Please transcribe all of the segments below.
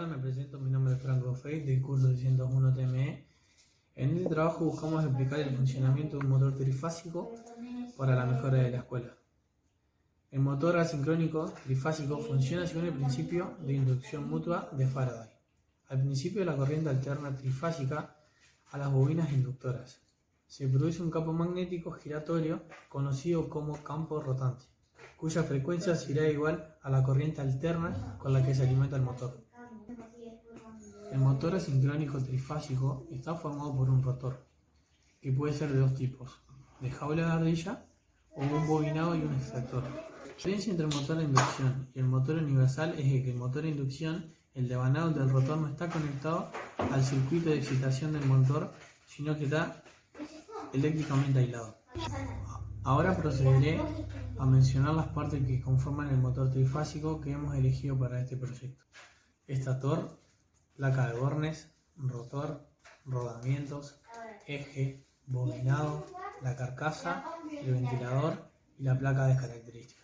Me presento, mi nombre es Franco Fey, del curso 601 TME. En este trabajo buscamos explicar el funcionamiento de un motor trifásico para la mejora de la escuela. El motor asincrónico trifásico funciona según el principio de inducción mutua de Faraday. Al principio, la corriente alterna trifásica a las bobinas inductoras. Se produce un campo magnético giratorio conocido como campo rotante, cuya frecuencia será igual a la corriente alterna con la que se alimenta el motor. El motor asincrónico trifásico está formado por un rotor, que puede ser de dos tipos, de jaula de ardilla o un bobinado y un extractor. La diferencia entre el motor de inducción y el motor universal es que el motor de inducción, el devanado del rotor, no está conectado al circuito de excitación del motor, sino que está eléctricamente aislado. Ahora procederé a mencionar las partes que conforman el motor trifásico que hemos elegido para este proyecto: estator, placa de Bornes, rotor, rodamientos, eje, bobinado, la carcasa, el ventilador y la placa de características.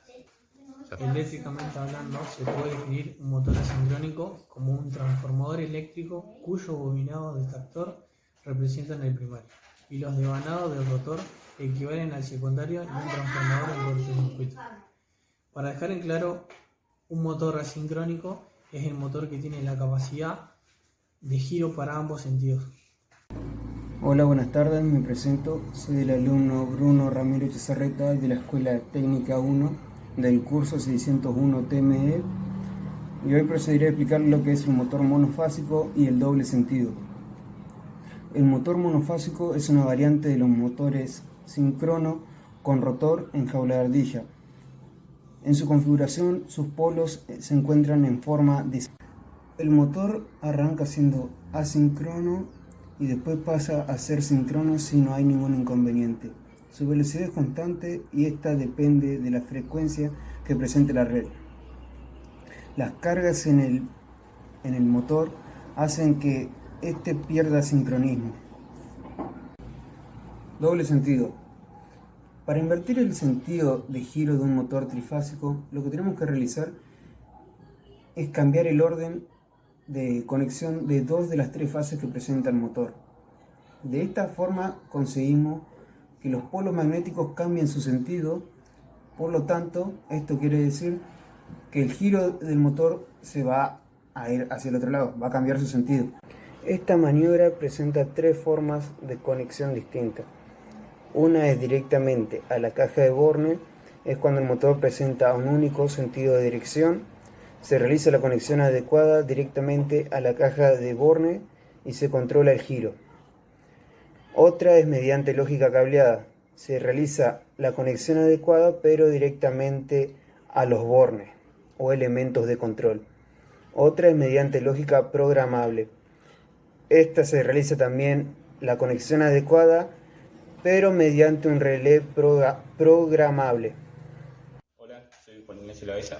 Eléctricamente hablando, se puede definir un motor asincrónico como un transformador eléctrico cuyo bobinado de extractor representan el primario y los devanados del rotor equivalen al secundario y un transformador en cortocircuito. Para dejar en claro, un motor asincrónico es el motor que tiene la capacidad de giro para ambos sentidos. Hola, buenas tardes, me presento, soy el alumno Bruno Ramiro Chezarreta de la Escuela Técnica 1 del curso 601 TME y hoy procederé a explicar lo que es el motor monofásico y el doble sentido. El motor monofásico es una variante de los motores síncrono con rotor en jaula de ardilla. En su configuración, sus polos se encuentran en forma de... El motor arranca siendo asíncrono y después pasa a ser síncrono si no hay ningún inconveniente. Su velocidad es constante y esta depende de la frecuencia que presente la red. Las cargas en el motor hacen que este pierda sincronismo. Doble sentido. Para invertir el sentido de giro de un motor trifásico, lo que tenemos que realizar es cambiar el orden de conexión de dos de las tres fases que presenta el motor. De esta forma conseguimos que los polos magnéticos cambien su sentido, por lo tanto, esto quiere decir que el giro del motor se va a ir hacia el otro lado, va a cambiar su sentido. Esta maniobra presenta tres formas de conexión distintas. Una es directamente a la caja de Borne, es cuando el motor presenta un único sentido de dirección. Se realiza la conexión adecuada directamente a la caja de Borne y se controla el giro. Otra es mediante lógica cableada. Se realiza la conexión adecuada pero directamente a los bornes o elementos de control. Otra es mediante lógica programable. Esta se realiza también la conexión adecuada pero mediante un relé programable. Hola, soy Juan Ignacio Lavella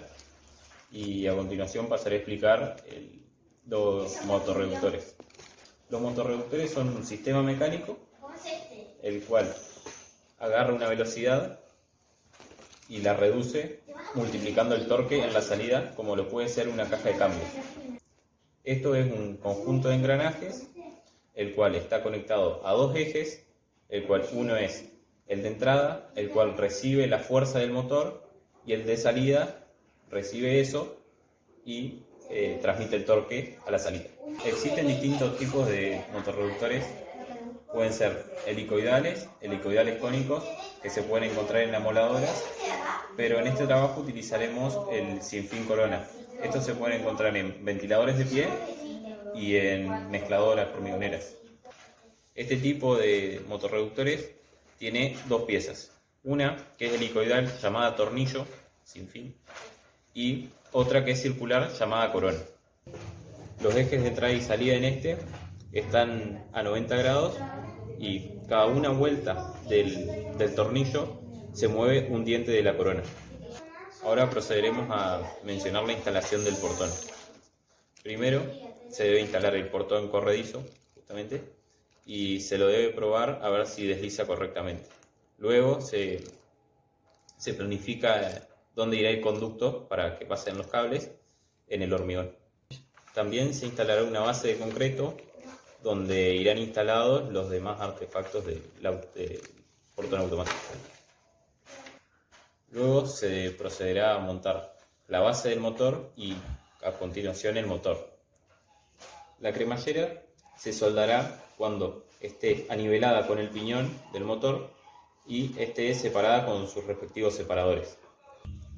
y a continuación pasaré a explicar los motorreductores. Los motorreductores son un sistema mecánico el cual agarra una velocidad y la reduce multiplicando el torque en la salida, como lo puede ser una caja de cambios. Esto es un conjunto de engranajes el cual está conectado a dos ejes, el cual uno es el de entrada, el cual recibe la fuerza del motor, y el de salida recibe eso y transmite el torque a la salida. Existen distintos tipos de motorreductores, pueden ser helicoidales cónicos, que se pueden encontrar en amoladoras, pero en este trabajo utilizaremos el sin fin corona. Estos se pueden encontrar en ventiladores de pie y en mezcladoras hormigoneras. Este tipo de motorreductores tiene dos piezas, una que es helicoidal llamada tornillo, sin fin, y otra que es circular llamada corona. Los ejes de entrada y salida en este están a 90 grados y cada una vuelta del tornillo se mueve un diente de la corona. Ahora procederemos a mencionar la instalación del portón. Primero se debe instalar el portón corredizo, justamente, y se lo debe probar a ver si desliza correctamente. Luego se planifica dónde irá el conducto para que pasen los cables en el hormigón. También se instalará una base de concreto donde irán instalados los demás artefactos del portón automático. Luego se procederá a montar la base del motor y a continuación el motor. La cremallera se soldará cuando esté anivelada con el piñón del motor y esté separada con sus respectivos separadores.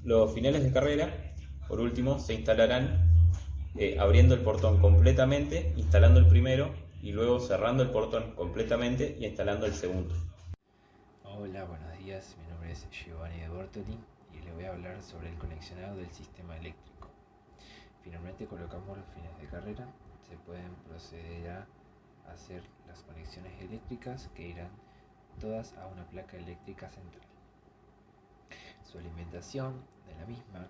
Los finales de carrera, por último, se instalarán abriendo el portón completamente, instalando el primero y luego cerrando el portón completamente y instalando el segundo. Hola, buenos días, mi nombre es Giovanni de Bortoli y le voy a hablar sobre el conexionado del sistema eléctrico. Finalmente colocamos los fines de carrera, se pueden proceder a hacer las conexiones eléctricas que irán todas a una placa eléctrica central. Su alimentación de la misma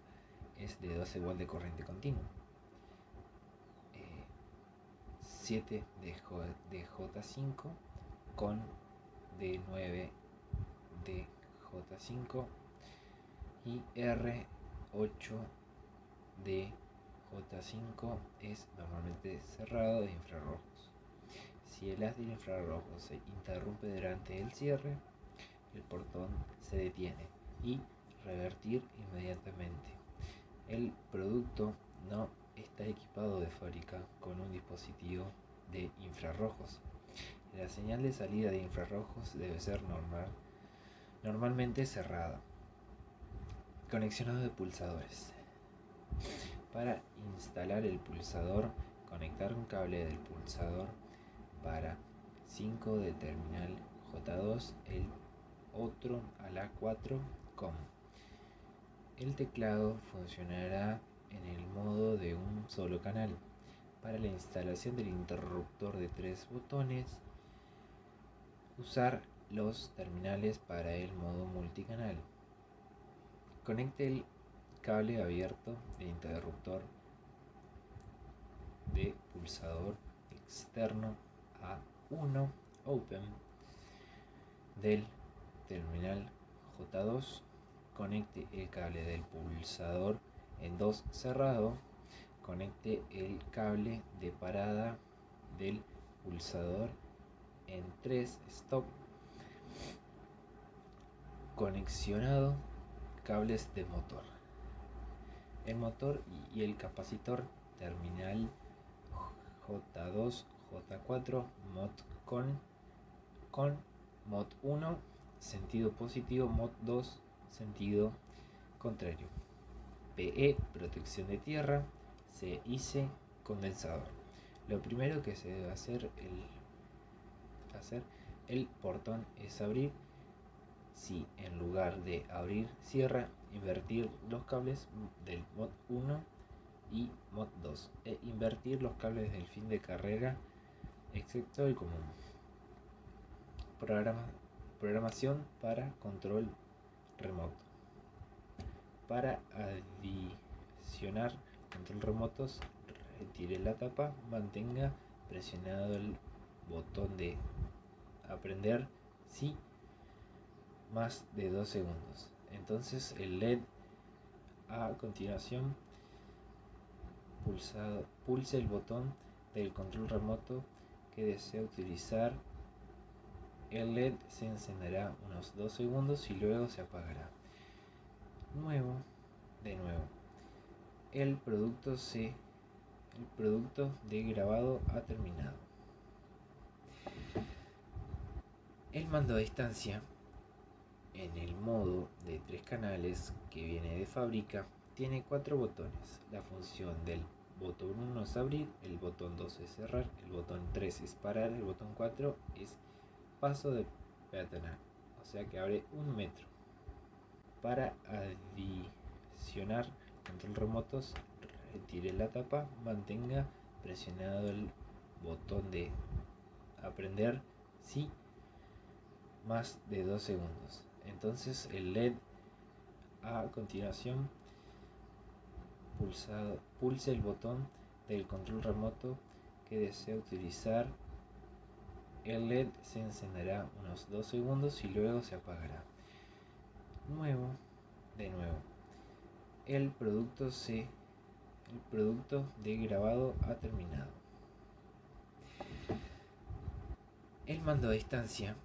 es de 12 volts de corriente continua, 7 de J5 con D9 de J5 y R8 de J5 es normalmente cerrado de infrarrojos. Si el haz de infrarrojos se interrumpe durante el cierre, el portón se detiene y revertir inmediatamente. El producto no está equipado de fábrica con un dispositivo de infrarrojos. La señal de salida de infrarrojos debe ser normalmente cerrada. Conexionado de pulsadores. Para instalar el pulsador, conectar un cable del pulsador para 5 de terminal J2, el otro a la 4 COM. El teclado funcionará en el modo de un solo canal. Para la instalación del interruptor de 3 botones, usar los terminales para el modo multicanal. Conecte el cable abierto del interruptor de pulsador externo a 1 Open del terminal J2. Conecte el cable del pulsador en 2 cerrado. Conecte el cable de parada del pulsador en 3 stop. Conexionado cables de motor. El motor y el capacitor terminal J2, J4, mod con mod 1 sentido positivo, mod 2 sentido contrario. PE protección de tierra, CIC condensador. Lo primero que se debe hacer el portón es abrir. Si en lugar de abrir cierra, invertir los cables del mod 1 y mod 2 e invertir los cables del fin de carrera excepto el común. Programación para control remoto. Para adicionar control remotos, retire la tapa, mantenga presionado el botón de aprender si más de 2 segundos. Entonces el LED a continuación pulse el botón del control remoto que desea utilizar. El LED se encenderá unos 2 segundos y luego se apagará. De nuevo. El producto de grabado ha terminado. El mando a distancia en el modo de 3 canales que viene de fábrica tiene 4 botones. La función del botón 1 es abrir, el botón 2 es cerrar, el botón 3 es parar, el botón 4 es paso de peatonal, o sea que abre 1 metro. Para adicionar control remotos, retire la tapa, mantenga presionado el botón de aprender si más de 2 segundos. Entonces el LED a continuación pulse el botón del control remoto que desea utilizar. El LED se encenderá unos 2 segundos y luego se apagará. De nuevo. El producto el producto de grabado ha terminado. El mando a distancia,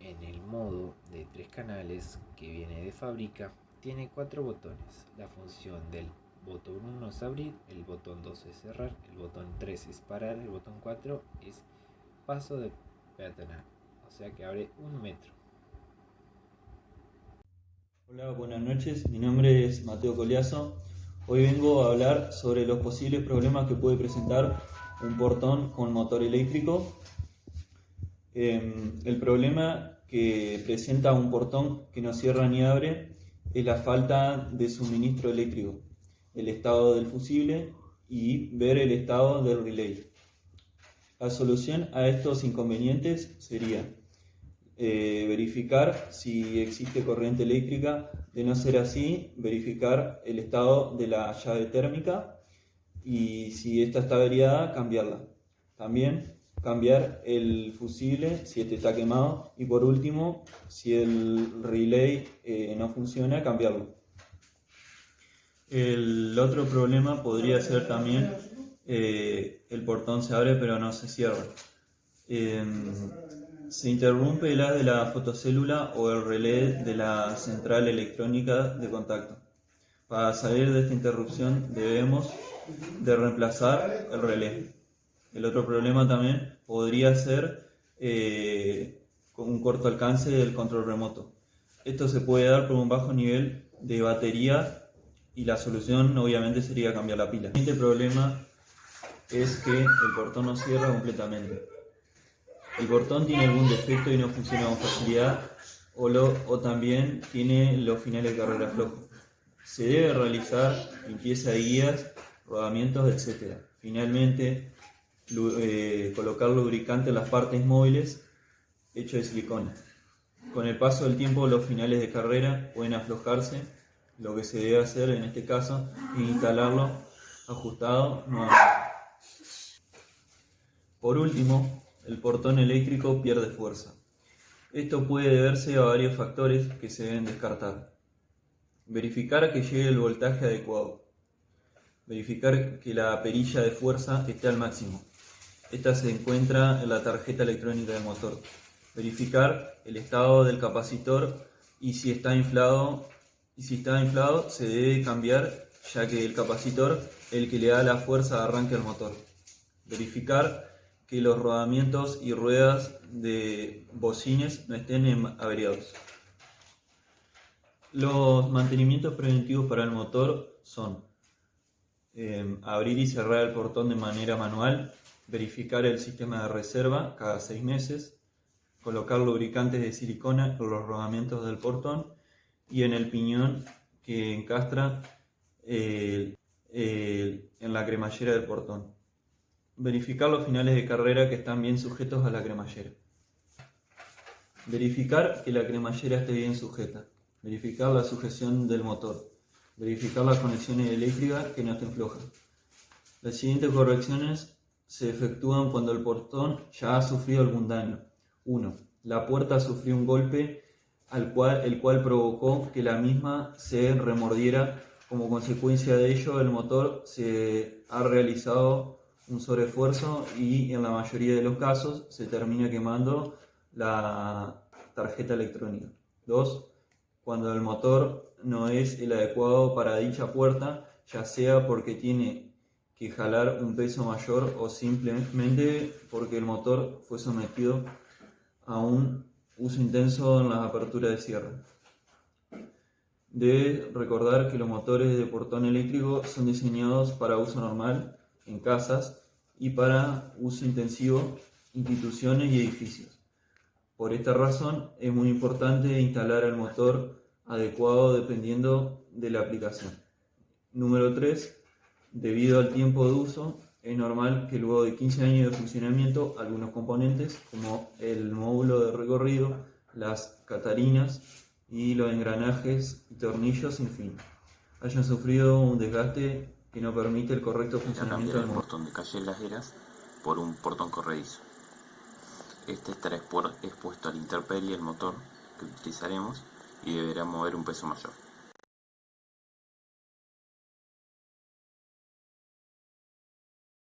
en el modo de 3 canales que viene de fábrica, tiene 4 botones. La función del botón 1 es abrir, el botón 2 es cerrar, el botón 3 es parar, el botón 4 es paso de peatonal, o sea que abre 1 metro. Hola, buenas noches, mi nombre es Mateo Coliazo. Hoy vengo a hablar sobre los posibles problemas que puede presentar un portón con motor eléctrico. El problema que presenta un portón que no cierra ni abre es la falta de suministro eléctrico, el estado del fusible y ver el estado del relay. La solución a estos inconvenientes sería verificar si existe corriente eléctrica. De no ser así, verificar el estado de la llave térmica y si esta está averiada, cambiarla. También cambiar el fusible si este está quemado y por último, si el relay no funciona, cambiarlo. El otro problema podría ser también el portón se abre pero no se cierra. Se interrumpe el haz de la fotocélula o el relé de la central electrónica de contacto. Para salir de esta interrupción debemos de reemplazar el relé. El otro problema también podría ser con un corto alcance del control remoto. Esto se puede dar por un bajo nivel de batería y la solución obviamente sería cambiar la pila. El siguiente problema es que el portón no cierra completamente. El portón tiene algún defecto y no funciona con facilidad o también tiene los finales de carrera flojos. Se debe realizar limpieza de guías, rodamientos, etc. Finalmente, colocar lubricante en las partes móviles hecho de silicona. Con el paso del tiempo los finales de carrera pueden aflojarse. Lo que se debe hacer en este caso es instalarlo ajustado nuevamente. Por último, el portón eléctrico pierde fuerza. Esto puede deberse a varios factores que se deben descartar. Verificar que llegue el voltaje adecuado. Verificar que la perilla de fuerza esté al máximo. Esta se encuentra en la tarjeta electrónica del motor. Verificar el estado del capacitor y si está inflado se debe cambiar, ya que el capacitor es el que le da la fuerza de arranque al motor. Verificar que los rodamientos y ruedas de bocines no estén averiados. Los mantenimientos preventivos para el motor son abrir y cerrar el portón de manera manual, verificar el sistema de reserva cada 6 meses, colocar lubricantes de silicona en los rodamientos del portón y en el piñón que encastra en la cremallera del portón. Verificar los finales de carrera que están bien sujetos a la cremallera. Verificar que la cremallera esté bien sujeta. Verificar la sujeción del motor. Verificar las conexiones eléctricas que no estén flojas. Las siguientes correcciones se efectúan cuando el portón ya ha sufrido algún daño. 1. La puerta sufrió un golpe el cual provocó que la misma se remordiera. Como consecuencia de ello, el motor se ha realizado un sobreesfuerzo y en la mayoría de los casos se termina quemando la tarjeta electrónica. 2. Cuando el motor no es el adecuado para dicha puerta, ya sea porque tiene que jalar un peso mayor o simplemente porque el motor fue sometido a un uso intenso en las aperturas de cierre. Debe recordar que los motores de portón eléctrico son diseñados para uso normal en casas y para uso intensivo en instituciones y edificios. Por esta razón es muy importante instalar el motor adecuado dependiendo de la aplicación. Número 3. Debido al tiempo de uso, es normal que luego de 15 años de funcionamiento algunos componentes como el módulo de recorrido, las catarinas y los engranajes y tornillos, en fin, hayan sufrido un desgaste que no permite el correcto funcionamiento del motor. Portón de calle Las Heras por un portón corredizo. Este estará expuesto a la intemperie del motor que utilizaremos y deberá mover un peso mayor.